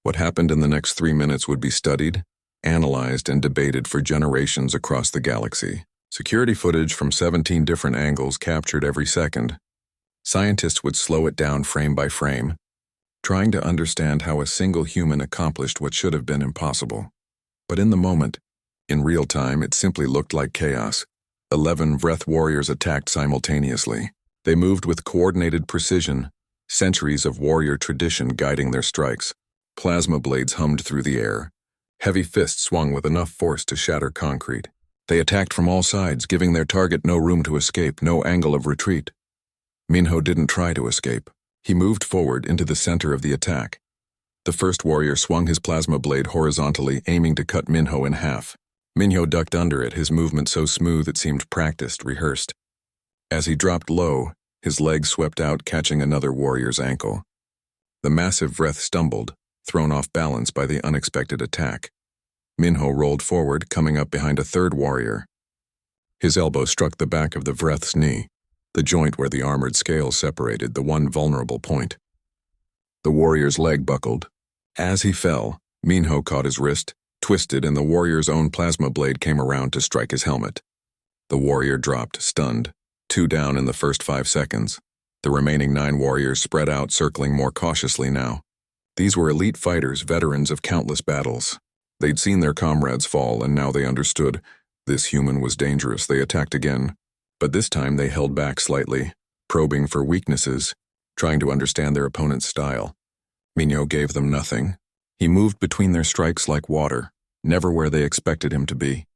What happened in the next 3 minutes would be studied, analyzed, and debated for generations across the galaxy. Security footage from 17 different angles captured every second. Scientists would slow it down frame by frame, trying to understand how a single human accomplished what should have been impossible. But in the moment, in real time, it simply looked like chaos. 11 Vreth warriors attacked simultaneously. They moved with coordinated precision, centuries of warrior tradition guiding their strikes. Plasma blades hummed through the air. Heavy fists swung with enough force to shatter concrete. They attacked from all sides, giving their target no room to escape, no angle of retreat. Minho didn't try to escape. He moved forward into the center of the attack. The first warrior swung his plasma blade horizontally, aiming to cut Minho in half. Minho ducked under it, his movement so smooth it seemed practiced, rehearsed. As he dropped low, his leg swept out, catching another warrior's ankle. The massive Vreth stumbled, thrown off balance by the unexpected attack. Minho rolled forward, coming up behind a third warrior. His elbow struck the back of the Vreth's knee, the joint where the armored scales separated, the one vulnerable point. The warrior's leg buckled. As he fell, Minho caught his wrist, twisted, and the warrior's own plasma blade came around to strike his helmet. The warrior dropped, stunned, 2 down in the first 5 seconds. The remaining 9 warriors spread out, circling more cautiously now. These were elite fighters, veterans of countless battles. They'd seen their comrades fall, and now they understood. This human was dangerous. They attacked again. But this time they held back slightly, probing for weaknesses, trying to understand their opponent's style. Minho gave them nothing. He moved between their strikes like water, never where they expected him to be.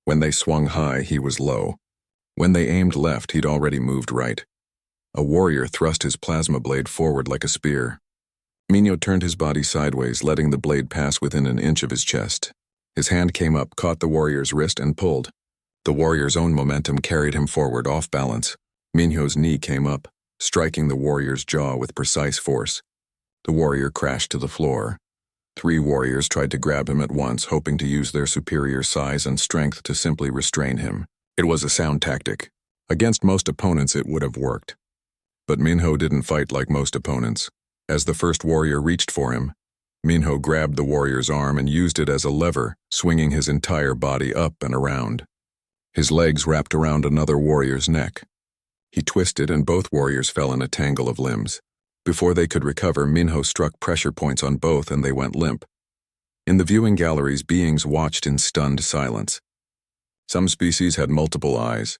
When they swung high, he was low. When they aimed left, he'd already moved right. A warrior thrust his plasma blade forward like a spear. Minho turned his body sideways, letting the blade pass within an inch of his chest. His hand came up, caught the warrior's wrist, and pulled. The warrior's own momentum carried him forward, off balance. Minho's knee came up, striking the warrior's jaw with precise force. The warrior crashed to the floor. 3 warriors tried to grab him at once, hoping to use their superior size and strength to simply restrain him. It was a sound tactic. Against most opponents, it would have worked. But Minho didn't fight like most opponents. As the first warrior reached for him, Minho grabbed the warrior's arm and used it as a lever, swinging his entire body up and around. His legs wrapped around another warrior's neck. He twisted, and both warriors fell in a tangle of limbs. Before they could recover, Minho struck pressure points on both, and they went limp. In the viewing galleries, beings watched in stunned silence. Some species had multiple eyes,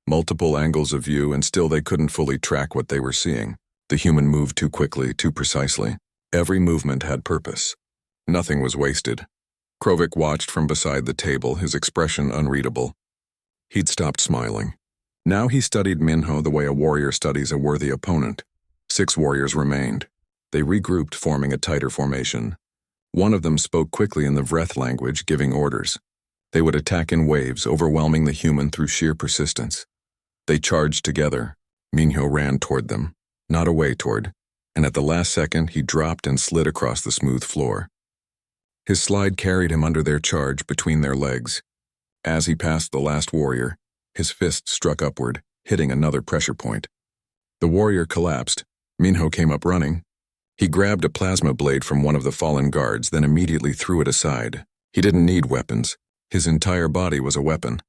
multiple angles of view, and still they couldn't fully track what they were seeing. The human moved too quickly, too precisely. Every movement had purpose. Nothing was wasted. Krovik watched from beside the table, his expression unreadable. He'd stopped smiling. Now he studied Minho the way a warrior studies a worthy opponent. 6 warriors remained. They regrouped, forming a tighter formation. One of them spoke quickly in the Vreth language, giving orders. They would attack in waves, overwhelming the human through sheer persistence. They charged together. Minho ran toward them, not away toward, and at the last second he dropped and slid across the smooth floor. His slide carried him under their charge, between their legs. As he passed the last warrior, his fist struck upward, hitting another pressure point. The warrior collapsed. Minho came up running. He grabbed a plasma blade from one of the fallen guards, then immediately threw it aside. He didn't need weapons. His entire body was a weapon.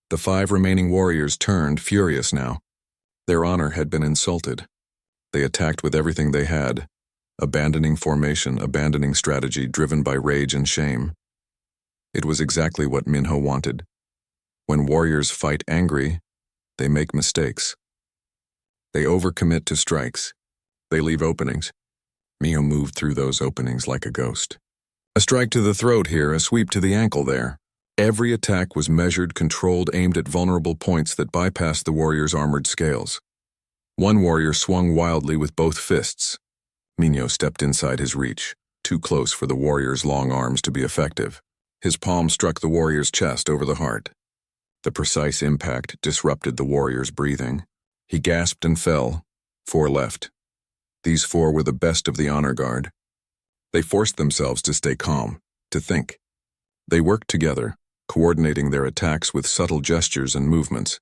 The 5 remaining warriors turned, furious now. Their honor had been insulted. They attacked with everything they had, abandoning formation, abandoning strategy, driven by rage and shame. It was exactly what Minho wanted. When warriors fight angry, they make mistakes. They overcommit to strikes. They leave openings. Minho moved through those openings like a ghost. A strike to the throat here, a sweep to the ankle there. Every attack was measured, controlled, aimed at vulnerable points that bypassed the warrior's armored scales. One warrior swung wildly with both fists. Minho stepped inside his reach, too close for the warrior's long arms to be effective. His palm struck the warrior's chest over the heart. The precise impact disrupted the warrior's breathing. He gasped and fell. 4 left. These 4 were the best of the honor guard. They forced themselves to stay calm, to think. They worked together, coordinating their attacks with subtle gestures and movements.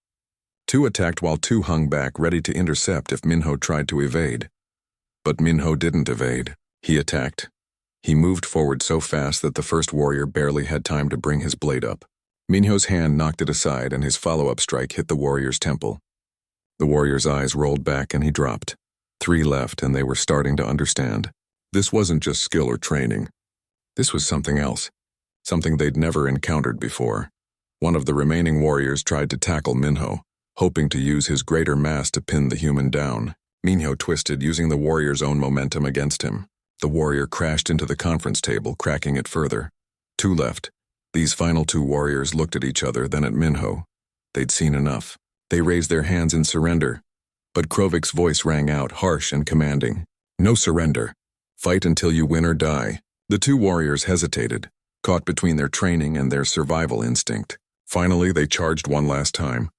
2 attacked while 2 hung back, ready to intercept if Minho tried to evade. But Minho didn't evade. He attacked. He moved forward so fast that the first warrior barely had time to bring his blade up. Minho's hand knocked it aside and his follow-up strike hit the warrior's temple. The warrior's eyes rolled back and he dropped. 3 left and they were starting to understand. This wasn't just skill or training. This was something else. Something they'd never encountered before. One of the remaining warriors tried to tackle Minho, hoping to use his greater mass to pin the human down. Minho twisted, using the warrior's own momentum against him. The warrior crashed into the conference table, cracking it further. 2 left. These final 2 warriors looked at each other, then at Minho. They'd seen enough. They raised their hands in surrender. But Krovik's voice rang out, harsh and commanding. No surrender. Fight until you win or die. The 2 warriors hesitated, caught between their training and their survival instinct. Finally, they charged one last time.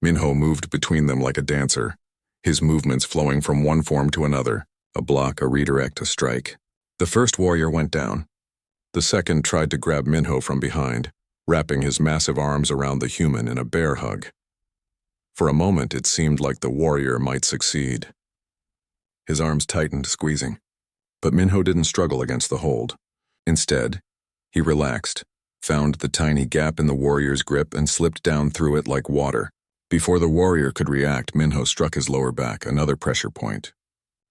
Minho moved between them like a dancer, his movements flowing from one form to another, a block, a redirect, a strike. The first warrior went down. The second tried to grab Minho from behind, wrapping his massive arms around the human in a bear hug. For a moment, it seemed like the warrior might succeed. His arms tightened, squeezing. But Minho didn't struggle against the hold. Instead, he relaxed, found the tiny gap in the warrior's grip and slipped down through it like water. Before the warrior could react, Minho struck his lower back, another pressure point.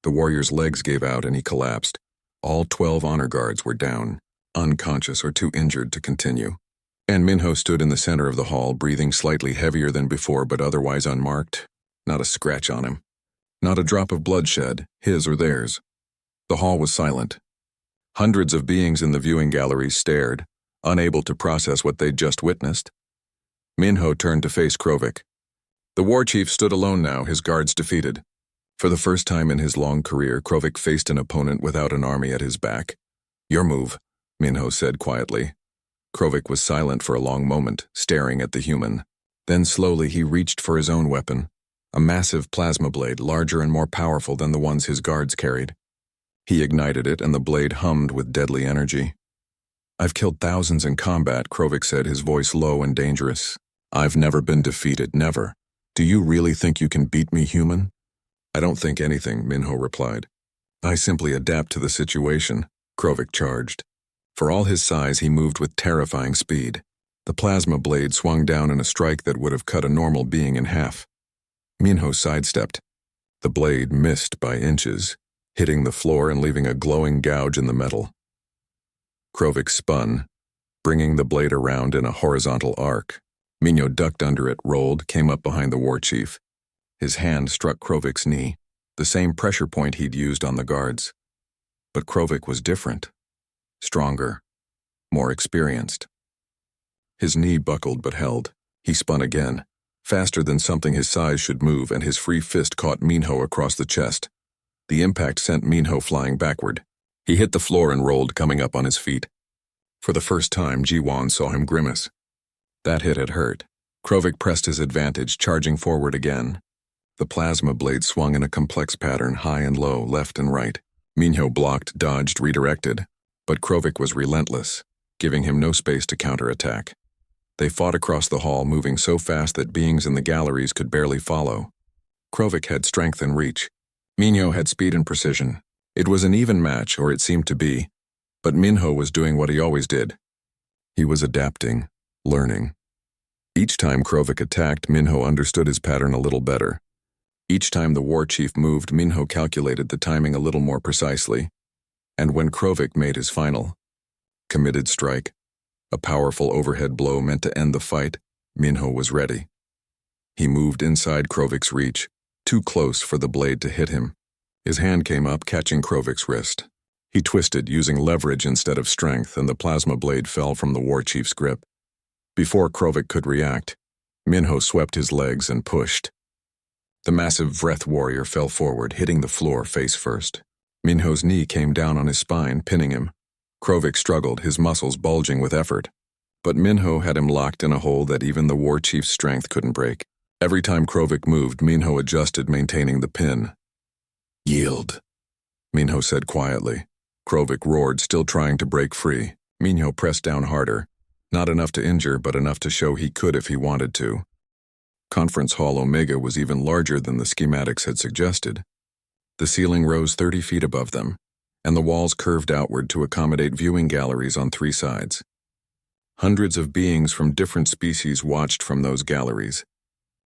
The warrior's legs gave out and he collapsed. All 12 honor guards were down, unconscious or too injured to continue. And Minho stood in the center of the hall, breathing slightly heavier than before but otherwise unmarked. Not a scratch on him. Not a drop of bloodshed, his or theirs. The hall was silent. Hundreds of beings in the viewing galleries stared, unable to process what they'd just witnessed. Minho turned to face Krovik. The war chief stood alone now, his guards defeated. For the first time in his long career, Krovik faced an opponent without an army at his back. Your move, Minho said quietly. Krovik was silent for a long moment, staring at the human. Then slowly he reached for his own weapon, a massive plasma blade, larger and more powerful than the ones his guards carried. He ignited it and the blade hummed with deadly energy. I've killed thousands in combat, Krovik said, his voice low and dangerous. I've never been defeated, never. Do you really think you can beat me, human? I don't think anything, Minho replied. I simply adapt to the situation, Krovik charged. For all his size, he moved with terrifying speed. The plasma blade swung down in a strike that would have cut a normal being in half. Minho sidestepped. The blade missed by inches, hitting the floor and leaving a glowing gouge in the metal. Krovik spun, bringing the blade around in a horizontal arc. Minho ducked under it, rolled, came up behind the war chief. His hand struck Krovik's knee, the same pressure point he'd used on the guards. But Krovik was different. Stronger, more experienced. His knee buckled but held. He spun again, faster than something his size should move, and his free fist caught Minho across the chest. The impact sent Minho flying backward. He hit the floor and rolled, coming up on his feet. For the first time, Jiwan saw him grimace. That hit had hurt. Krovik pressed his advantage, charging forward again. The plasma blade swung in a complex pattern, high and low, left and right. Minho blocked, dodged, redirected. But Krovik was relentless, giving him no space to counterattack. They fought across the hall, moving so fast that beings in the galleries could barely follow. Krovik had strength and reach. Minho had speed and precision. It was an even match, or it seemed to be. But Minho was doing what he always did. He was adapting, learning. Each time Krovik attacked, Minho understood his pattern a little better. Each time the war chief moved, Minho calculated the timing a little more precisely. And when Krovik made his final, committed strike, a powerful overhead blow meant to end the fight, Minho was ready. He moved inside Krovik's reach, too close for the blade to hit him. His hand came up, catching Krovik's wrist. He twisted, using leverage instead of strength, and the plasma blade fell from the war chief's grip. Before Krovik could react, Minho swept his legs and pushed. The massive Vreth warrior fell forward, hitting the floor face first. Minho's knee came down on his spine, pinning him. Krovik struggled, his muscles bulging with effort. But Minho had him locked in a hold that even the war chief's strength couldn't break. Every time Krovik moved, Minho adjusted, maintaining the pin. Yield, Minho said quietly. Krovik roared, still trying to break free. Minho pressed down harder. Not enough to injure, but enough to show he could if he wanted to. Conference Hall Omega was even larger than the schematics had suggested. The ceiling rose 30 feet above them, and the walls curved outward to accommodate viewing galleries on 3 sides. Hundreds of beings from different species watched from those galleries,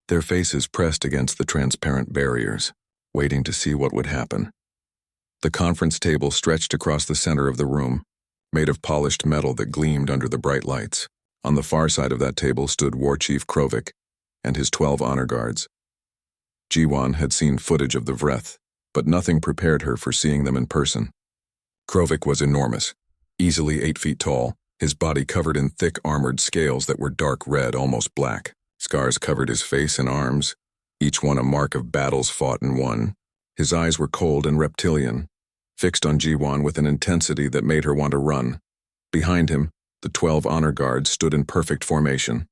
their faces pressed against the transparent barriers, waiting to see what would happen. The conference table stretched across the center of the room, made of polished metal that gleamed under the bright lights. On the far side of that table stood War Chief Krovik and his 12 honor guards. Jiwan had seen footage of the Vreth, but nothing prepared her for seeing them in person. Krovik was enormous, easily 8 feet tall, his body covered in thick armored scales that were dark red, almost black. Scars covered his face and arms, each one a mark of battles fought and won. His eyes were cold and reptilian, fixed on Jiwan with an intensity that made her want to run. Behind him, the 12 honor guards stood in perfect formation.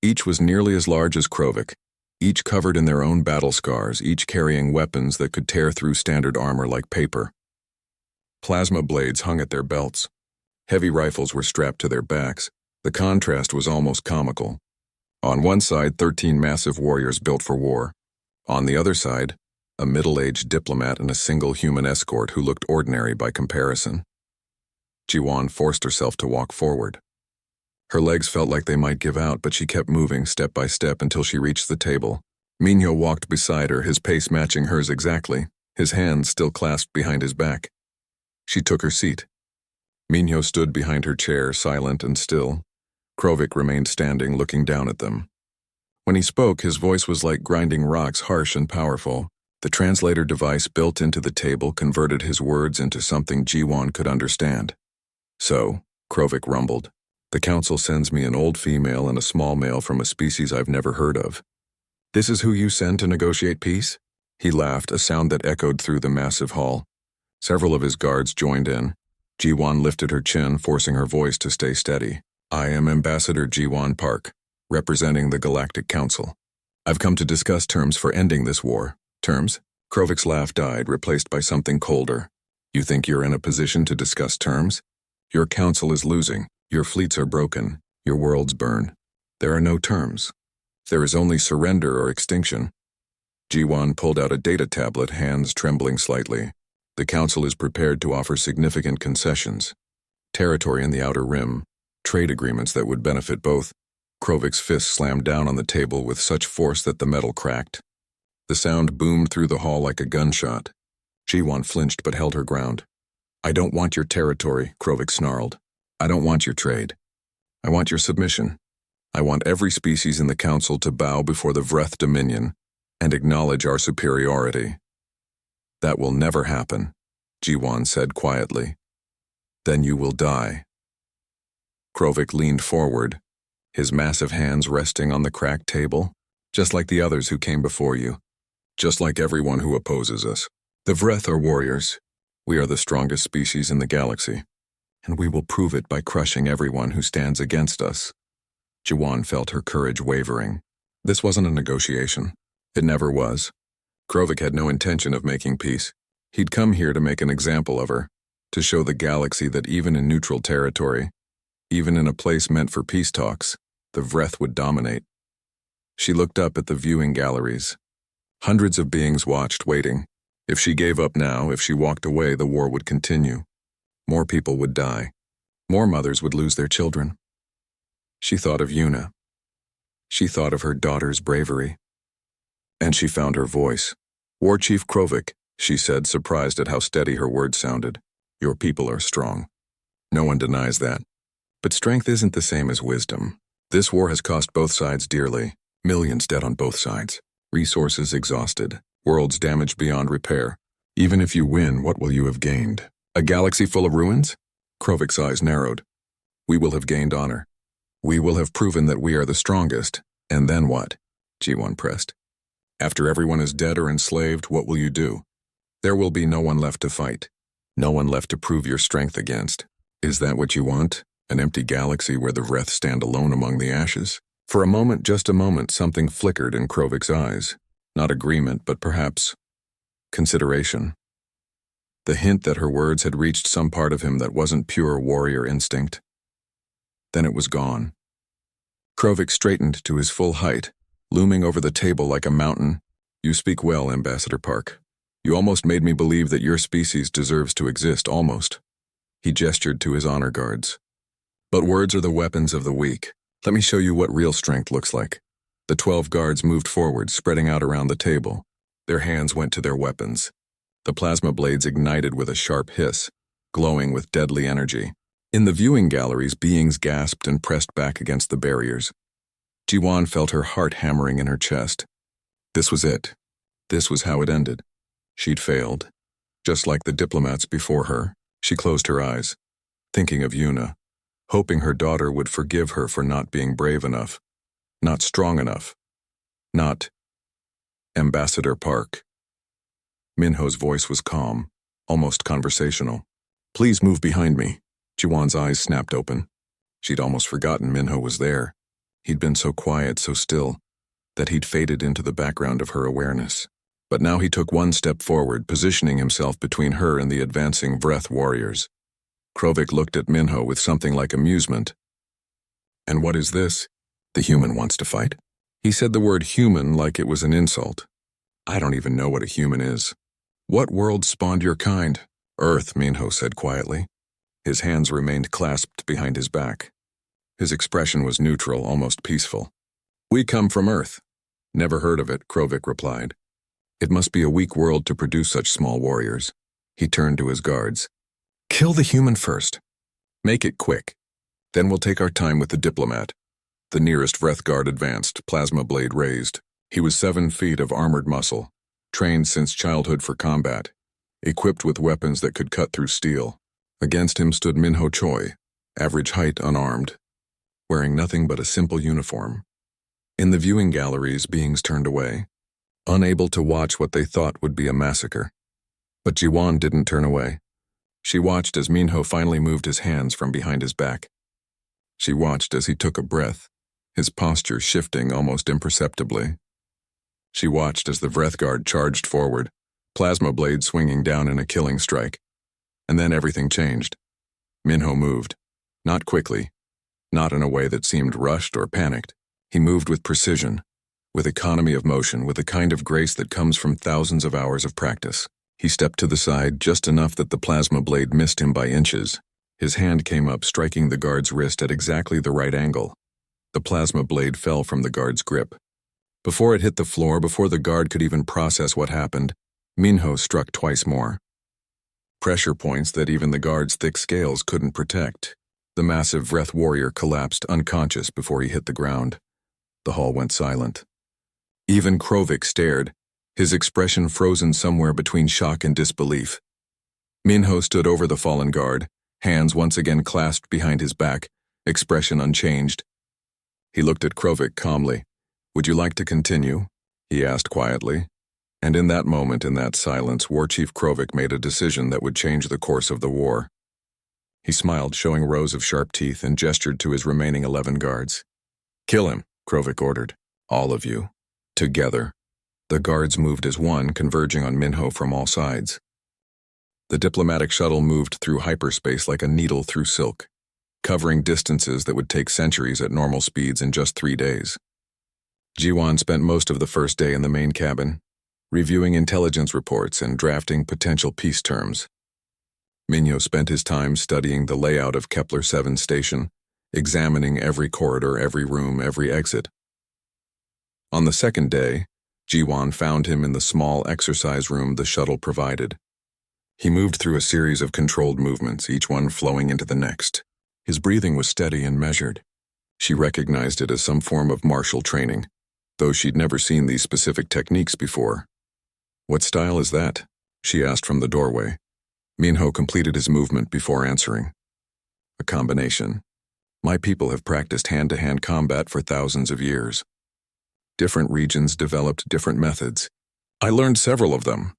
Each was nearly as large as Krovik, each covered in their own battle scars, each carrying weapons that could tear through standard armor like paper. Plasma blades hung at their belts. Heavy rifles were strapped to their backs. The contrast was almost comical. On one side, 13 massive warriors built for war. On the other side, a middle-aged diplomat and a single human escort who looked ordinary by comparison. Jiwan forced herself to walk forward. Her legs felt like they might give out, but she kept moving step by step until she reached the table. Minho walked beside her, his pace matching hers exactly, his hands still clasped behind his back. She took her seat. Minho stood behind her chair, silent and still. Krovik remained standing, looking down at them. When he spoke, his voice was like grinding rocks, harsh and powerful. The translator device built into the table converted his words into something Jiwan could understand. So, Krovik rumbled, the council sends me an old female and a small male from a species I've never heard of. This is who you send to negotiate peace? He laughed, a sound that echoed through the massive hall. Several of his guards joined in. Jiwan lifted her chin, forcing her voice to stay steady. I am Ambassador Jiwan Park, representing the Galactic Council. I've come to discuss terms for ending this war. Terms? Krovik's laugh died, replaced by something colder. You think you're in a position to discuss terms? Your council is losing. Your fleets are broken. Your worlds burn. There are no terms. There is only surrender or extinction. Jiwan pulled out a data tablet, hands trembling slightly. The council is prepared to offer significant concessions. Territory in the Outer Rim, trade agreements that would benefit both. Krovik's fist slammed down on the table with such force that the metal cracked. The sound boomed through the hall like a gunshot. Jiwan flinched but held her ground. I don't want your territory, Krovik snarled. I don't want your trade. I want your submission. I want every species in the council to bow before the Vreth Dominion and acknowledge our superiority. That will never happen, Jiwan said quietly. Then you will die. Krovik leaned forward, his massive hands resting on the cracked table, just like the others who came before you, just like everyone who opposes us. The Vreth are warriors. We are the strongest species in the galaxy, and we will prove it by crushing everyone who stands against us. Jiwan felt her courage wavering. This wasn't a negotiation. It never was. Krovik had no intention of making peace. He'd come here to make an example of her, to show the galaxy that even in neutral territory, even in a place meant for peace talks, the Vreth would dominate. She looked up at the viewing galleries. Hundreds of beings watched, waiting. If she gave up now, if she walked away, the war would continue. More people would die. More mothers would lose their children. She thought of Yuna. She thought of her daughter's bravery. And she found her voice. War Chief Krovik, she said, surprised at how steady her words sounded. Your people are strong. No one denies that. But strength isn't the same as wisdom. This war has cost both sides dearly. Millions dead on both sides. Resources exhausted. Worlds damaged beyond repair. Even if you win, what will you have gained? A galaxy full of ruins? Krovik's eyes narrowed. We will have gained honor. We will have proven that we are the strongest. And then what? Jiwan pressed. After everyone is dead or enslaved, what will you do? There will be no one left to fight. No one left to prove your strength against. Is that what you want? An empty galaxy where the Vreth stand alone among the ashes? For a moment, just a moment, something flickered in Krovik's eyes. Not agreement, but perhaps consideration. The hint that her words had reached some part of him that wasn't pure warrior instinct. Then it was gone. Krovik straightened to his full height, looming over the table like a mountain. You speak well, Ambassador Park. You almost made me believe that your species deserves to exist, almost. He gestured to his honor guards. But words are the weapons of the weak. Let me show you what real strength looks like. The 12 guards moved forward, spreading out around the table. Their hands went to their weapons. The plasma blades ignited with a sharp hiss, glowing with deadly energy. In the viewing galleries, beings gasped and pressed back against the barriers. Jiwan felt her heart hammering in her chest. This was it. This was how it ended. She'd failed. Just like the diplomats before her, she closed her eyes, thinking of Yuna, hoping her daughter would forgive her for not being brave enough, not strong enough, not Ambassador Park. Minho's voice was calm, almost conversational. Please move behind me. Jiwan's eyes snapped open. She'd almost forgotten Minho was there. He'd been so quiet, so still, that he'd faded into the background of her awareness. But now he took one step forward, positioning himself between her and the advancing Vreth warriors. Krovik looked at Minho with something like amusement. And what is this? The human wants to fight? He said the word human like it was an insult. I don't even know what a human is. What world spawned your kind? Earth, Minho said quietly. His hands remained clasped behind his back. His expression was neutral, almost peaceful. We come from Earth. Never heard of it, Krovik replied. It must be a weak world to produce such small warriors. He turned to his guards. Kill the human first. Make it quick. Then we'll take our time with the diplomat. The nearest Vreth guard advanced, plasma blade raised. He was 7 feet of armored muscle, trained since childhood for combat, equipped with weapons that could cut through steel. Against him stood Minho Choi, average height, unarmed, wearing nothing but a simple uniform. In the viewing galleries, beings turned away, unable to watch what they thought would be a massacre. But Jiwan didn't turn away. She watched as Minho finally moved his hands from behind his back. She watched as he took a breath, his posture shifting almost imperceptibly. She watched as the Vreth guard charged forward, plasma blade swinging down in a killing strike. And then everything changed. Minho moved. Not quickly, not in a way that seemed rushed or panicked. He moved with precision, with economy of motion, with the kind of grace that comes from thousands of hours of practice. He stepped to the side just enough that the plasma blade missed him by inches. His hand came up, striking the guard's wrist at exactly the right angle. The plasma blade fell from the guard's grip. Before it hit the floor, before the guard could even process what happened, Minho struck twice more. Pressure points that even the guard's thick scales couldn't protect. The massive Vreth warrior collapsed unconscious before he hit the ground. The hall went silent. Even Krovik stared, his expression frozen somewhere between shock and disbelief. Minho stood over the fallen guard, hands once again clasped behind his back, expression unchanged. He looked at Krovik calmly. Would you like to continue? He asked quietly. And in that moment, in that silence, War Chief Krovik made a decision that would change the course of the war. He smiled, showing rows of sharp teeth, and gestured to his remaining 11 guards. Kill him, Krovik ordered. All of you. Together. The guards moved as one, converging on Minho from all sides. The diplomatic shuttle moved through hyperspace like a needle through silk, covering distances that would take centuries at normal speeds in just 3 days. Jiwan spent most of the first day in the main cabin, reviewing intelligence reports and drafting potential peace terms. Minho spent his time studying the layout of Kepler 7 station, examining every corridor, every room, every exit. On the second day, Jiwan found him in the small exercise room the shuttle provided. He moved through a series of controlled movements, each one flowing into the next. His breathing was steady and measured. She recognized it as some form of martial training, though she'd never seen these specific techniques before. What style is that? She asked from the doorway. Minho completed his movement before answering. A combination. My people have practiced hand-to-hand combat for thousands of years. Different regions developed different methods. I learned several of them.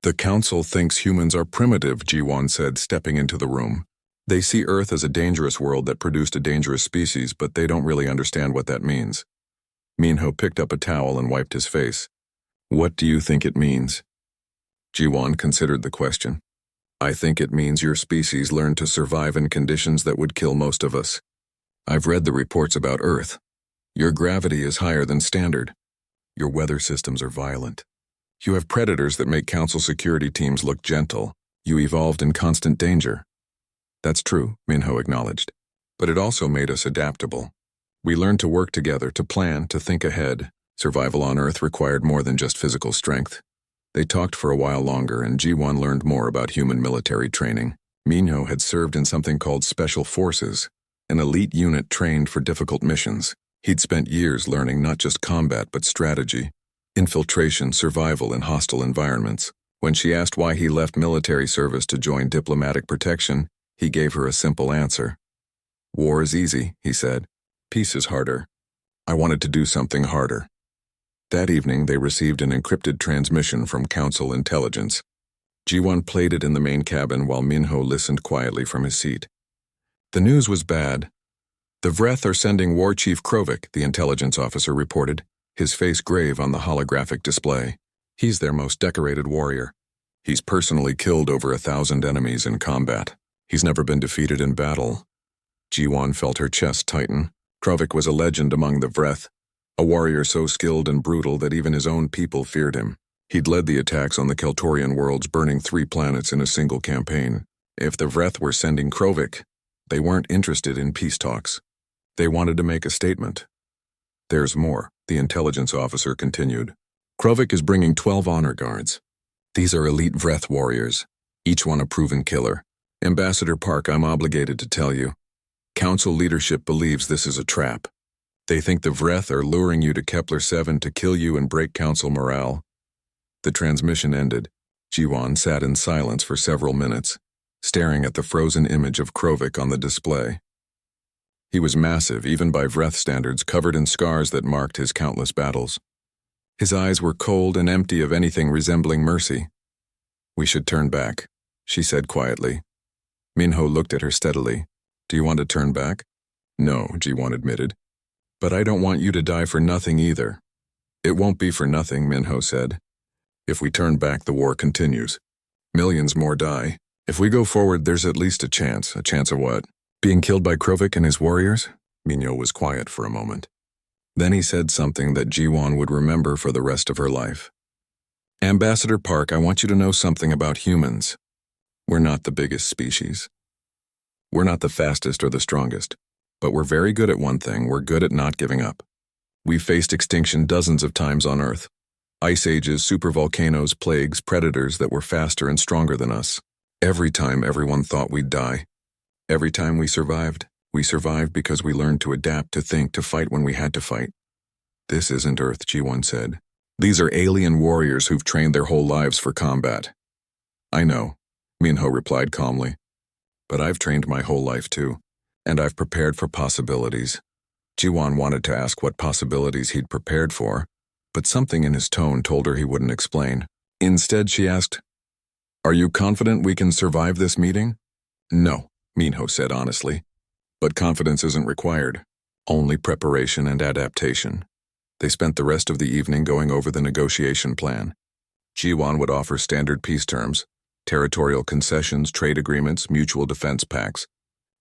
The Council thinks humans are primitive, Jiwan said, stepping into the room. They see Earth as a dangerous world that produced a dangerous species, but they don't really understand what that means. Minho picked up a towel and wiped his face. What do you think it means? Jiwan considered the question. I think it means your species learned to survive in conditions that would kill most of us. I've read the reports about Earth. Your gravity is higher than standard. Your weather systems are violent. You have predators that make Council security teams look gentle. You evolved in constant danger. That's true, Minho acknowledged. But it also made us adaptable. We learned to work together, to plan, to think ahead. Survival on Earth required more than just physical strength. They talked for a while longer, and G1 learned more about human military training. Minho had served in something called Special Forces, an elite unit trained for difficult missions. He'd spent years learning not just combat but strategy, infiltration, survival in hostile environments. When she asked why he left military service to join diplomatic protection, he gave her a simple answer. War is easy, he said. Peace is harder. I wanted to do something harder. That evening, they received an encrypted transmission from Council intelligence. G1 played it in the main cabin while Minho listened quietly from his seat. The news was bad. The Vreth are sending War Chief Krovik, the intelligence officer reported, his face grave on the holographic display. He's their most decorated warrior. He's personally killed over 1,000 enemies in combat. He's never been defeated in battle. G1 felt her chest tighten. Krovik was a legend among the Vreth, a warrior so skilled and brutal that even his own people feared him. He'd led the attacks on the Keltorian worlds, burning 3 planets in a single campaign. If the Vreth were sending Krovik, they weren't interested in peace talks. They wanted to make a statement. There's more, the intelligence officer continued. Krovik is bringing 12 honor guards. These are elite Vreth warriors, each one a proven killer. Ambassador Park, I'm obligated to tell you. Council leadership believes this is a trap. They think the Vreth are luring you to Kepler-7 to kill you and break Council morale. The transmission ended. G1 sat in silence for several minutes, staring at the frozen image of Krovik on the display. He was massive, even by Vreth standards, covered in scars that marked his countless battles. His eyes were cold and empty of anything resembling mercy. We should turn back, she said quietly. Minho looked at her steadily. Do you want to turn back? No, G1 admitted. But I don't want you to die for nothing either. It won't be for nothing, Minho said. If we turn back, the war continues. Millions more die. If we go forward, there's at least a chance. A chance of what? Being killed by Krovik and his warriors? Minho was quiet for a moment. Then he said something that G1 would remember for the rest of her life. Ambassador Park, I want you to know something about humans. We're not the biggest species. We're not the fastest or the strongest. But we're very good at one thing. We're good at not giving up. We've faced extinction dozens of times on Earth. Ice ages, supervolcanoes, plagues, predators that were faster and stronger than us. Every time everyone thought we'd die. Every time we survived because we learned to adapt, to think, to fight when we had to fight. This isn't Earth, G1 said. These are alien warriors who've trained their whole lives for combat. I know, Minho replied calmly. But I've trained my whole life too. And I've prepared for possibilities. G1 wanted to ask what possibilities he'd prepared for, but something in his tone told her he wouldn't explain. Instead, she asked, Are you confident we can survive this meeting? No, Minho said honestly. But confidence isn't required. Only preparation and adaptation. They spent the rest of the evening going over the negotiation plan. G1 would offer standard peace terms, territorial concessions, trade agreements, mutual defense pacts.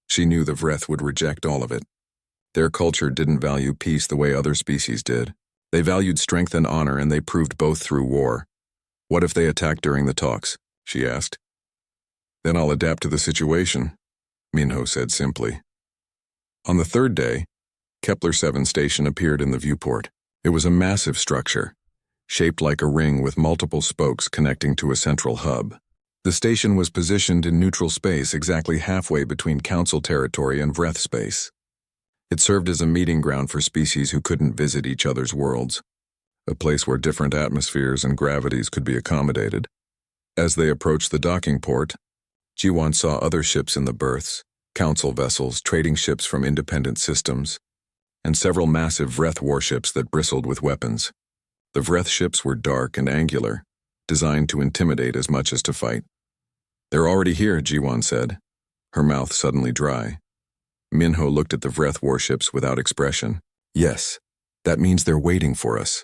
She knew the Vreth would reject all of it. Their culture didn't value peace the way other species did. They valued strength and honor, and they proved both through war. What if they attacked during the talks? She asked. Then I'll adapt to the situation, Minho said simply. On the third day, Kepler-7 station appeared in the viewport. It was a massive structure, shaped like a ring with multiple spokes connecting to a central hub. The station was positioned in neutral space exactly halfway between Council territory and Vreth space. It served as a meeting ground for species who couldn't visit each other's worlds, a place where different atmospheres and gravities could be accommodated. As they approached the docking port, G1 saw other ships in the berths, Council vessels, trading ships from independent systems, and several massive Vreth warships that bristled with weapons. The Vreth ships were dark and angular, designed to intimidate as much as to fight. They're already here, G1 said, her mouth suddenly dry. Minho looked at the Vreth warships without expression. Yes, that means they're waiting for us.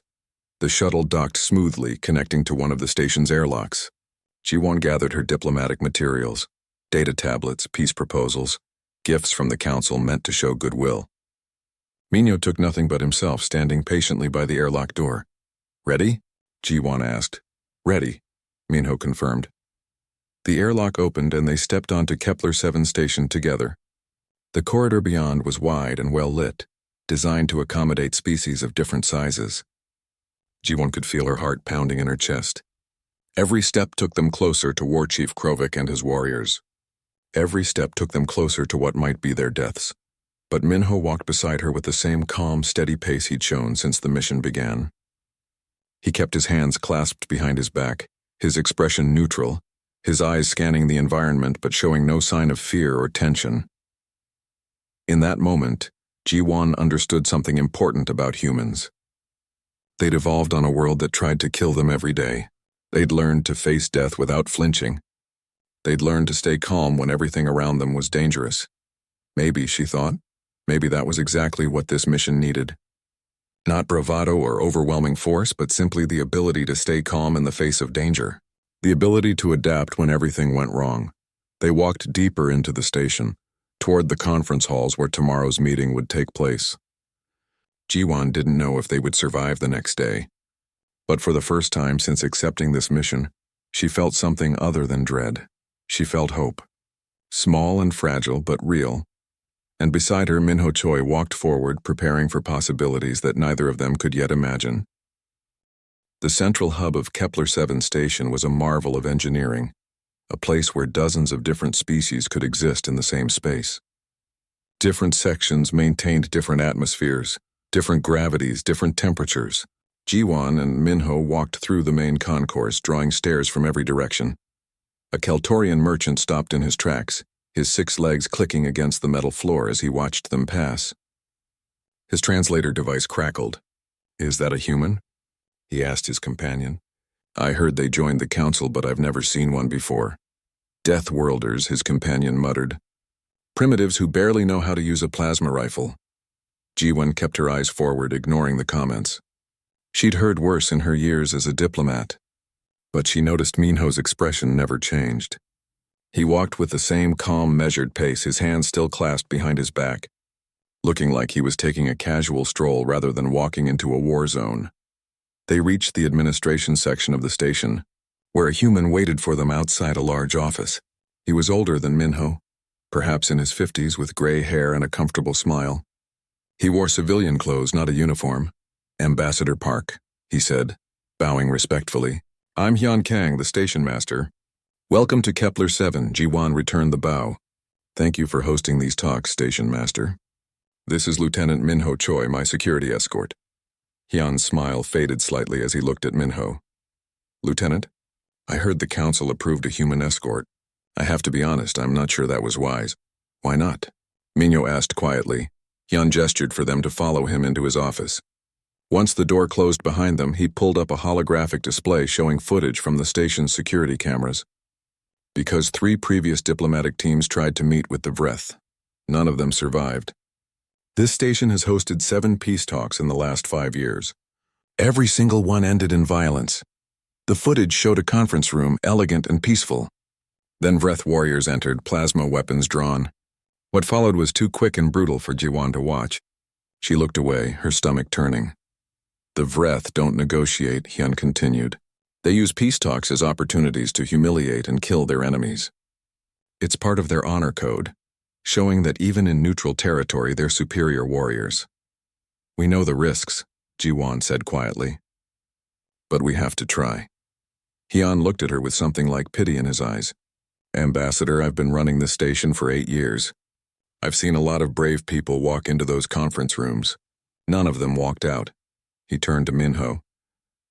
The shuttle docked smoothly, connecting to one of the station's airlocks. G1 gathered her diplomatic materials, data tablets, peace proposals, gifts from the Council meant to show goodwill. Minho took nothing but himself, standing patiently by the airlock door. Ready? G1 asked. Ready, Minho confirmed. The airlock opened and they stepped onto Kepler-7 station together. The corridor beyond was wide and well lit, designed to accommodate species of different sizes. Ji-won could feel her heart pounding in her chest. Every step took them closer to War Chief Krovik and his warriors. Every step took them closer to what might be their deaths. But Minho walked beside her with the same calm, steady pace he'd shown since the mission began. He kept his hands clasped behind his back, his expression neutral, his eyes scanning the environment but showing no sign of fear or tension. In that moment, Ji-won understood something important about humans. They'd evolved on a world that tried to kill them every day. They'd learned to face death without flinching. They'd learned to stay calm when everything around them was dangerous. Maybe, she thought, maybe that was exactly what this mission needed. Not bravado or overwhelming force, but simply the ability to stay calm in the face of danger. The ability to adapt when everything went wrong. They walked deeper into the station, toward the conference halls where tomorrow's meeting would take place. Ji-won didn't know if they would survive the next day. But for the first time since accepting this mission, she felt something other than dread. She felt hope. Small and fragile, but real. And beside her, Minho Choi walked forward, preparing for possibilities that neither of them could yet imagine. The central hub of Kepler-7 station was a marvel of engineering, a place where dozens of different species could exist in the same space. Different sections maintained different atmospheres, different gravities, different temperatures. Ji-won and Minho walked through the main concourse, drawing stares from every direction. A Keltorian merchant stopped in his tracks, his 6 legs clicking against the metal floor as he watched them pass. His translator device crackled. "Is that a human?" he asked his companion. "I heard they joined the council, but I've never seen one before." "Death worlders," his companion muttered. "Primitives who barely know how to use a plasma rifle." Ji-won kept her eyes forward, ignoring the comments. She'd heard worse in her years as a diplomat. But she noticed Minho's expression never changed. He walked with the same calm, measured pace, his hands still clasped behind his back, looking like he was taking a casual stroll rather than walking into a war zone. They reached the administration section of the station, where a human waited for them outside a large office. He was older than Minho, perhaps in his 50s, with gray hair and a comfortable smile. He wore civilian clothes, not a uniform. "Ambassador Park," he said, bowing respectfully. "I'm Hyun Kang, the station master." "Welcome to Kepler-7, Ji-won returned the bow. "Thank you for hosting these talks, station master. This is Lieutenant Minho Choi, my security escort." Hyun's smile faded slightly as he looked at Minho. "Lieutenant, I heard the council approved a human escort. I have to be honest, I'm not sure that was wise." "Why not?" Minho asked quietly. Hyun gestured for them to follow him into his office. Once the door closed behind them, he pulled up a holographic display showing footage from the station's security cameras. Because 3 previous diplomatic teams tried to meet with the Vreth. None of them survived. This station has hosted 7 peace talks in the last 5 years. Every single one ended in violence. The footage showed a conference room, elegant and peaceful. Then Vreth warriors entered, plasma weapons drawn. What followed was too quick and brutal for Ji-won to watch. She looked away, her stomach turning. "The Vreth don't negotiate," Hyun continued. "They use peace talks as opportunities to humiliate and kill their enemies. It's part of their honor code, showing that even in neutral territory they're superior warriors." "We know the risks," Ji-won said quietly. "But we have to try." Hyun looked at her with something like pity in his eyes. "Ambassador, I've been running this station for 8 years. I've seen a lot of brave people walk into those conference rooms. None of them walked out." He turned to Minho.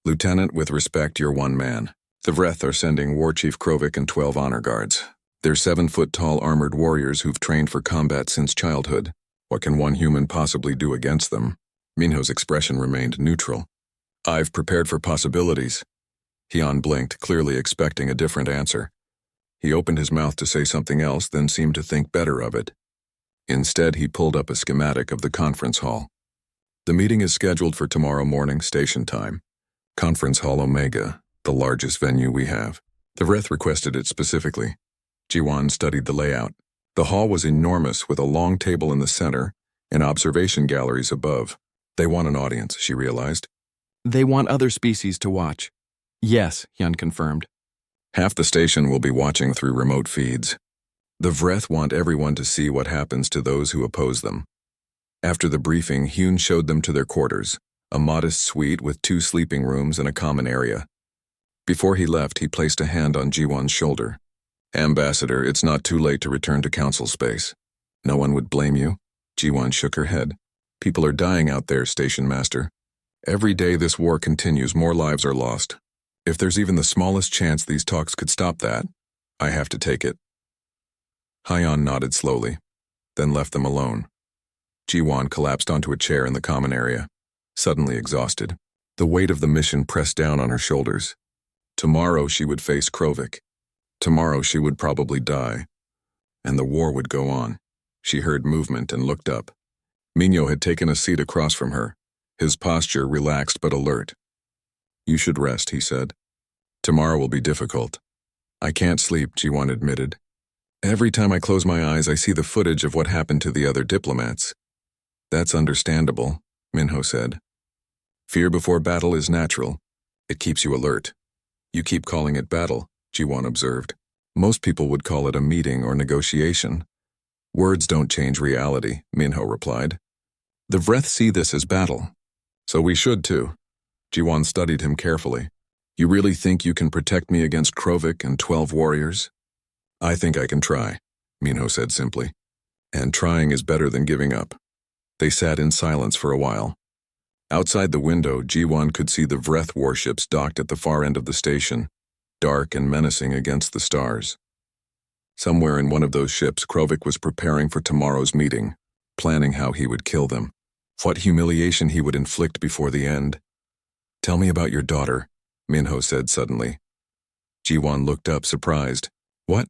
"Lieutenant, with respect, you're one man. The Vreth are sending War Chief Krovik and 12 honor guards. They're 7-foot-tall armored warriors who've trained for combat since childhood. What can one human possibly do against them?" Minho's expression remained neutral. "I've prepared for possibilities." Hyun blinked, clearly expecting a different answer. He opened his mouth to say something else, then seemed to think better of it. Instead, he pulled up a schematic of the conference hall. "The meeting is scheduled for tomorrow morning, station time. Conference Hall Omega, the largest venue we have. The Vreth requested it specifically." Ji-won studied the layout. The hall was enormous, with a long table in the center and observation galleries above. "They want an audience," she realized. "They want other species to watch." Yes, Hyun confirmed. Half the station will be watching through remote feeds. The Vreth want everyone to see what happens to those who oppose them. After the briefing, Hyun showed them to their quarters, a modest suite with 2 sleeping rooms and a common area. Before he left, he placed a hand on Jiwon's shoulder. Ambassador, it's not too late to return to council space. No one would blame you. Jiwon shook her head. People are dying out there, station master. Every day this war continues, more lives are lost. If there's even the smallest chance these talks could stop that, I have to take it. Hyun nodded slowly, then left them alone. Jiwon collapsed onto a chair in the common area, suddenly exhausted. The weight of the mission pressed down on her shoulders. Tomorrow she would face Krovik. Tomorrow she would probably die. And the war would go on. She heard movement and looked up. Minho had taken a seat across from her, his posture relaxed but alert. You should rest, he said. Tomorrow will be difficult. I can't sleep, Jiwon admitted. Every time I close my eyes, I see the footage of what happened to the other diplomats. That's understandable, Minho said. Fear before battle is natural. It keeps you alert. You keep calling it battle, Jiwon observed. Most people would call it a meeting or negotiation. Words don't change reality, Minho replied. The Vreth see this as battle. So we should too. Jiwon studied him carefully. You really think you can protect me against Krovik and 12 warriors? I think I can try, Minho said simply. And trying is better than giving up. They sat in silence for a while. Outside the window, Jiwon could see the Vreth warships docked at the far end of the station, dark and menacing against the stars. Somewhere in one of those ships, Krovik was preparing for tomorrow's meeting, planning how he would kill them, what humiliation he would inflict before the end. Tell me about your daughter, Minho said suddenly. Jiwon looked up, surprised. What?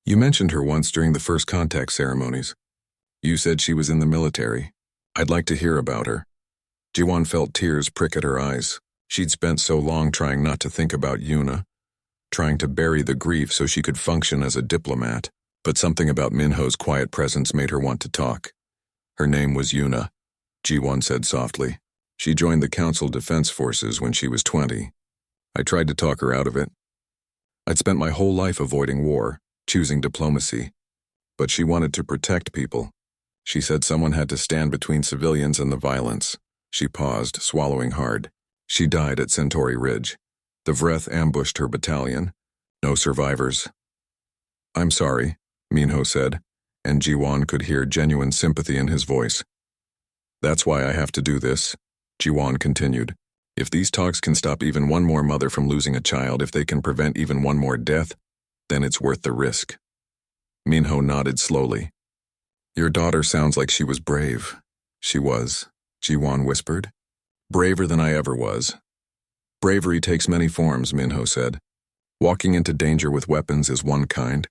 You mentioned her once during the first contact ceremonies. You said she was in the military. I'd like to hear about her. Jiwon felt tears prick at her eyes. She'd spent so long trying not to think about Yuna, trying to bury the grief so she could function as a diplomat, but something about Minho's quiet presence made her want to talk. Her name was Yuna, Jiwon said softly. She joined the Council Defense Forces when she was 20. I tried to talk her out of it. I'd spent my whole life avoiding war, choosing diplomacy. But she wanted to protect people. She said someone had to stand between civilians and the violence. She paused, swallowing hard. She died at Centauri Ridge. The Vreth ambushed her battalion. No survivors. I'm sorry, Minho said, and Jiwon could hear genuine sympathy in his voice. That's why I have to do this, Jiwon continued. If these talks can stop even one more mother from losing a child, if they can prevent even one more death, then it's worth the risk. Minho nodded slowly. Your daughter sounds like she was brave. She was, Jiwon whispered. Braver than I ever was. Bravery takes many forms, Minho said. Walking into danger with weapons is one kind.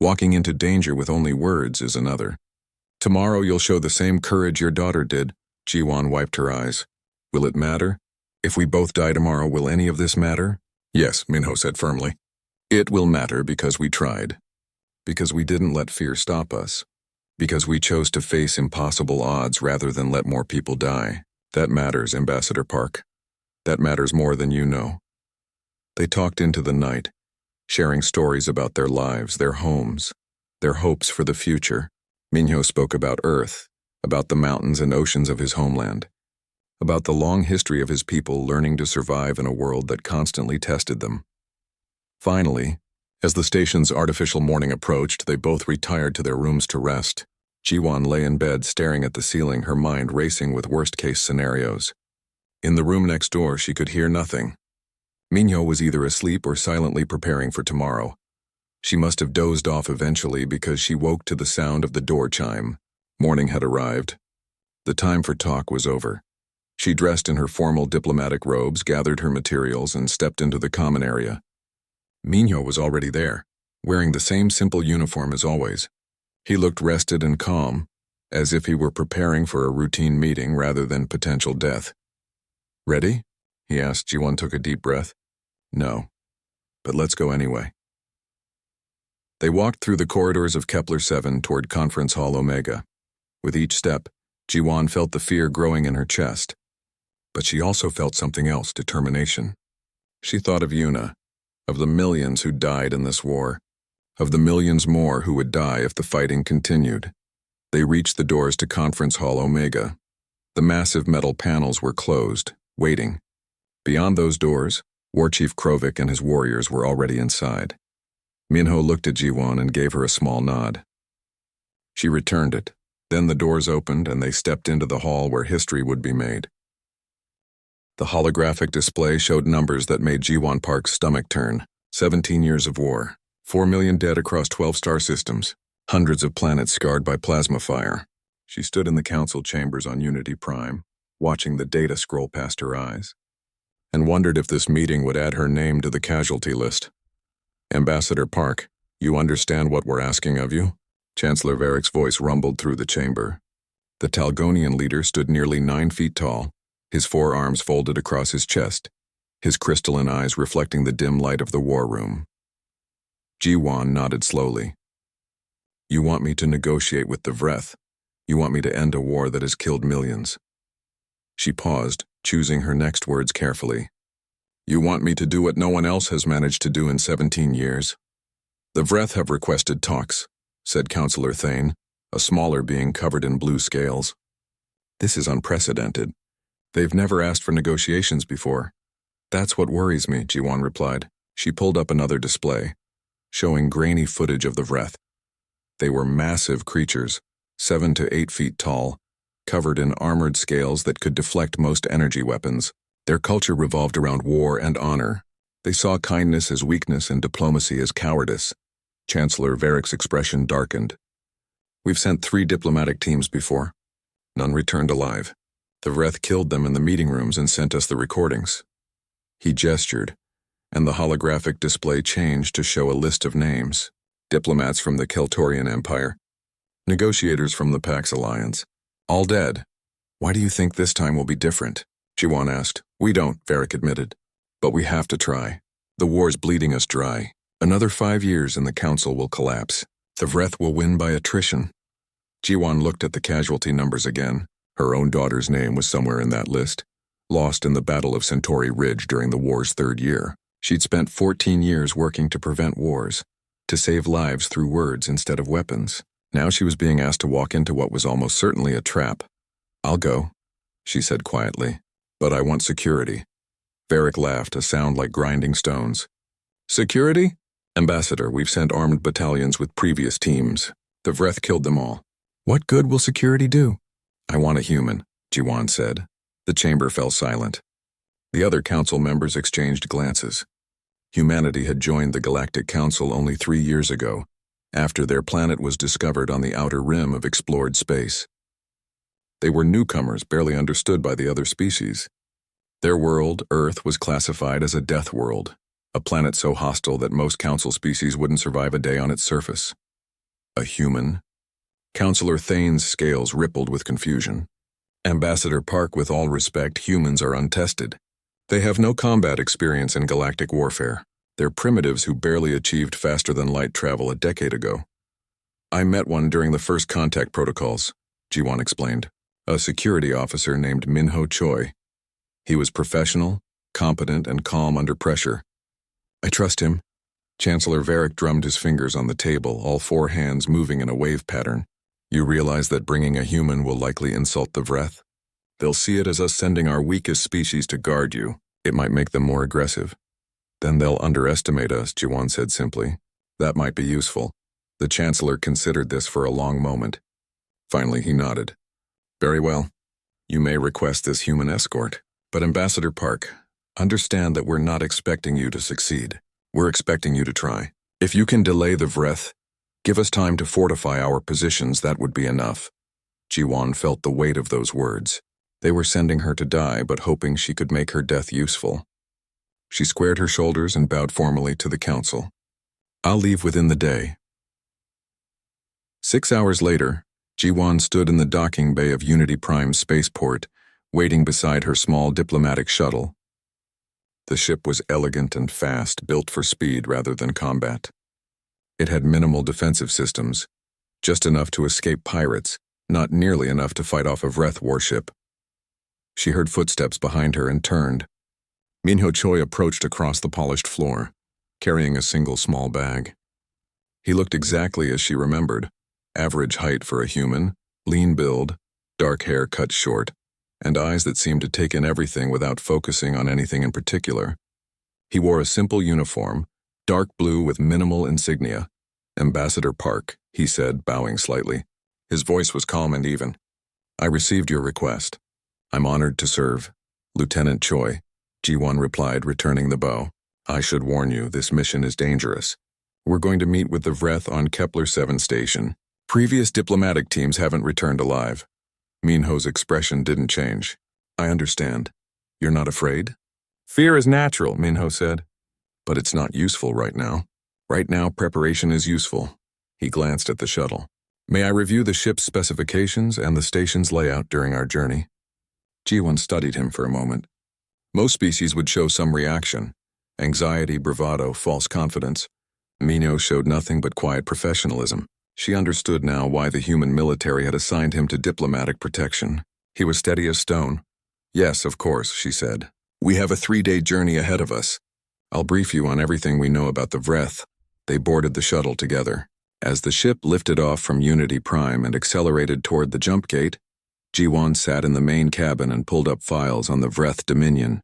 Walking into danger with only words is another. Tomorrow you'll show the same courage your daughter did, Jiwon wiped her eyes. Will it matter? If we both die tomorrow, will any of this matter? Yes, Minho said firmly. It will matter because we tried. Because we didn't let fear stop us. Because we chose to face impossible odds rather than let more people die. That matters, Ambassador Park. That matters more than you know. They talked into the night, sharing stories about their lives, their homes, their hopes for the future. Minho spoke about Earth, about the mountains and oceans of his homeland, about the long history of his people learning to survive in a world that constantly tested them. Finally, as the station's artificial morning approached, they both retired to their rooms to rest. Jiwon lay in bed staring at the ceiling, her mind racing with worst-case scenarios. In the room next door, she could hear nothing. Minho was either asleep or silently preparing for tomorrow. She must have dozed off eventually because she woke to the sound of the door chime. Morning had arrived. The time for talk was over. She dressed in her formal diplomatic robes, gathered her materials, and stepped into the common area. Minho was already there, wearing the same simple uniform as always. He looked rested and calm, as if he were preparing for a routine meeting rather than potential death. Ready? He asked. Jiwon took a deep breath. No, but let's go anyway. They walked through the corridors of Kepler 7 toward Conference Hall Omega. With each step, Jiwon felt the fear growing in her chest. But she also felt something else, determination. She thought of Yuna, of the millions who died in this war, of the millions more who would die if the fighting continued. They reached the doors to Conference Hall Omega. The massive metal panels were closed, waiting. Beyond those doors, War Chief Krovik and his warriors were already inside. Minho looked at Jiwon and gave her a small nod. She returned it. Then the doors opened and they stepped into the hall where history would be made. The holographic display showed numbers that made Jiwon Park's stomach turn. 17 years of war, 4 million dead across 12 star systems, hundreds of planets scarred by plasma fire. She stood in the council chambers on Unity Prime, watching the data scroll past her eyes, and wondered if this meeting would add her name to the casualty list. Ambassador Park, you understand what we're asking of you? Chancellor Varick's voice rumbled through the chamber. The Talgonian leader stood nearly 9 feet tall, his forearms folded across his chest, his crystalline eyes reflecting the dim light of the war room. Jiwon nodded slowly. You want me to negotiate with the Vreth. You want me to end a war that has killed millions. She paused, choosing her next words carefully. You want me to do what no one else has managed to do in 17 years? The Vreth have requested talks, said Councillor Thane, a smaller being covered in blue scales. This is unprecedented. They've never asked for negotiations before. That's what worries me, Jiwon replied. She pulled up another display, showing grainy footage of the Vreth. They were massive creatures, 7 to 8 feet tall, covered in armored scales that could deflect most energy weapons. Their culture revolved around war and honor. They saw kindness as weakness and diplomacy as cowardice. Chancellor Varick's expression darkened. We've sent 3 diplomatic teams before. None returned alive. The Vreth killed them in the meeting rooms and sent us the recordings. He gestured, and the holographic display changed to show a list of names. Diplomats from the Keltorian Empire. Negotiators from the Pax Alliance. All dead. Why do you think this time will be different? Jiwon asked. We don't, Varick admitted. But we have to try. The war's bleeding us dry. Another 5 years and the council will collapse. The Vreth will win by attrition. Jiwon looked at the casualty numbers again. Her own daughter's name was somewhere in that list. Lost in the Battle of Centauri Ridge during the war's 3rd year. She'd spent 14 years working to prevent wars, to save lives through words instead of weapons. Now she was being asked to walk into what was almost certainly a trap. I'll go, she said quietly. But I want security. Varick laughed, a sound like grinding stones. Security? Ambassador, we've sent armed battalions with previous teams. The Vreth killed them all. What good will security do? I want a human, Jiwon said. The chamber fell silent. The other council members exchanged glances. Humanity had joined the Galactic Council only 3 years ago, after their planet was discovered on the outer rim of explored space. They were newcomers, barely understood by the other species. Their world, Earth, was classified as a death world, a planet so hostile that most council species wouldn't survive a day on its surface. A human? Councillor Thane's scales rippled with confusion. Ambassador Park, with all respect, humans are untested. They have no combat experience in galactic warfare. They're primitives who barely achieved faster-than-light travel a decade ago. I met one during the first contact protocols, Jiwon explained. A security officer named Minho Choi. He was professional, competent, and calm under pressure. I trust him. Chancellor Varick drummed his fingers on the table, all 4 hands moving in a wave pattern. You realize that bringing a human will likely insult the Vreth? They'll see it as us sending our weakest species to guard you. It might make them more aggressive. Then they'll underestimate us, Jiwon said simply. That might be useful. The Chancellor considered this for a long moment. Finally, he nodded. Very well. You may request this human escort. But Ambassador Park, understand that we're not expecting you to succeed. We're expecting you to try. If you can delay the Vreth, give us time to fortify our positions, that would be enough. Jiwon felt the weight of those words. They were sending her to die, but hoping she could make her death useful. She squared her shoulders and bowed formally to the council. I'll leave within the day. 6 hours later, Jiwon stood in the docking bay of Unity Prime's spaceport, waiting beside her small diplomatic shuttle. The ship was elegant and fast, built for speed rather than combat. It had minimal defensive systems, just enough to escape pirates, not nearly enough to fight off a Vreth warship. She heard footsteps behind her and turned. Minho Choi approached across the polished floor, carrying a single small bag. He looked exactly as she remembered, average height for a human, lean build, dark hair cut short, and eyes that seemed to take in everything without focusing on anything in particular. He wore a simple uniform, dark blue with minimal insignia. Ambassador Park, he said, bowing slightly. His voice was calm and even. I received your request. I'm honored to serve. Lieutenant Choi, Ji-won replied, returning the bow. I should warn you, this mission is dangerous. We're going to meet with the Vreth on Kepler 7 station. Previous diplomatic teams haven't returned alive. Minho's expression didn't change. I understand. You're not afraid? Fear is natural, Minho said. But it's not useful right now. Right now, preparation is useful. He glanced at the shuttle. May I review the ship's specifications and the station's layout during our journey? Ji-won studied him for a moment. Most species would show some reaction. Anxiety, bravado, false confidence. Minho showed nothing but quiet professionalism. She understood now why the human military had assigned him to diplomatic protection. He was steady as stone. Yes, of course, she said. We have a 3-day journey ahead of us. I'll brief you on everything we know about the Vreth. They boarded the shuttle together. As the ship lifted off from Unity Prime and accelerated toward the jump gate, Ji-won sat in the main cabin and pulled up files on the Vreth Dominion.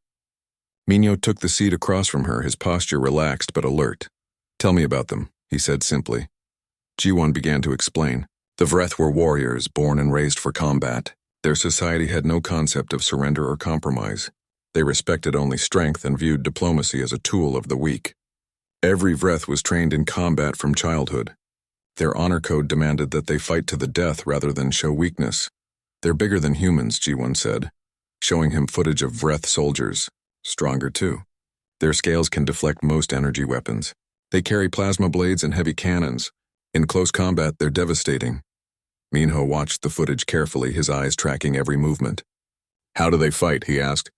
Minho took the seat across from her, his posture relaxed but alert. Tell me about them, he said simply. Ji-won began to explain. The Vreth were warriors, born and raised for combat. Their society had no concept of surrender or compromise. They respected only strength and viewed diplomacy as a tool of the weak. Every Vreth was trained in combat from childhood. Their honor code demanded that they fight to the death rather than show weakness. They're bigger than humans, Ji-won said, showing him footage of Vreth soldiers. Stronger too. Their scales can deflect most energy weapons. They carry plasma blades and heavy cannons. In close combat, they're devastating. Minho watched the footage carefully, his eyes tracking every movement. How do they fight, he asked.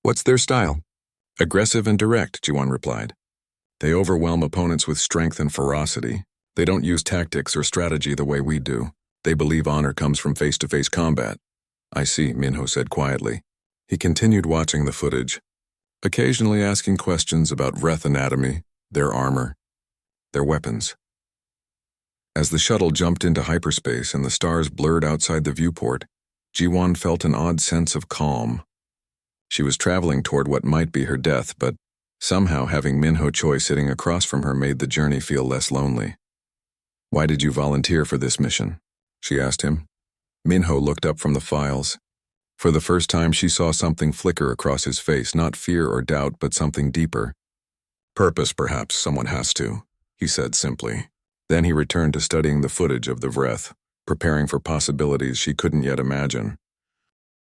What's their style? Aggressive and direct, Ji-won replied. They overwhelm opponents with strength and ferocity. They don't use tactics or strategy the way we do. They believe honor comes from face-to-face combat. I see, Minho said quietly. He continued watching the footage, occasionally asking questions about Vreth anatomy, their armor, their weapons. As the shuttle jumped into hyperspace and the stars blurred outside the viewport, Ji-won felt an odd sense of calm. She was traveling toward what might be her death, but somehow having Minho Choi sitting across from her made the journey feel less lonely. Why did you volunteer for this mission? She asked him. Minho looked up from the files. For the first time, she saw something flicker across his face, not fear or doubt, but something deeper. Purpose, perhaps, someone has to, he said simply. Then he returned to studying the footage of the Vreth, preparing for possibilities she couldn't yet imagine.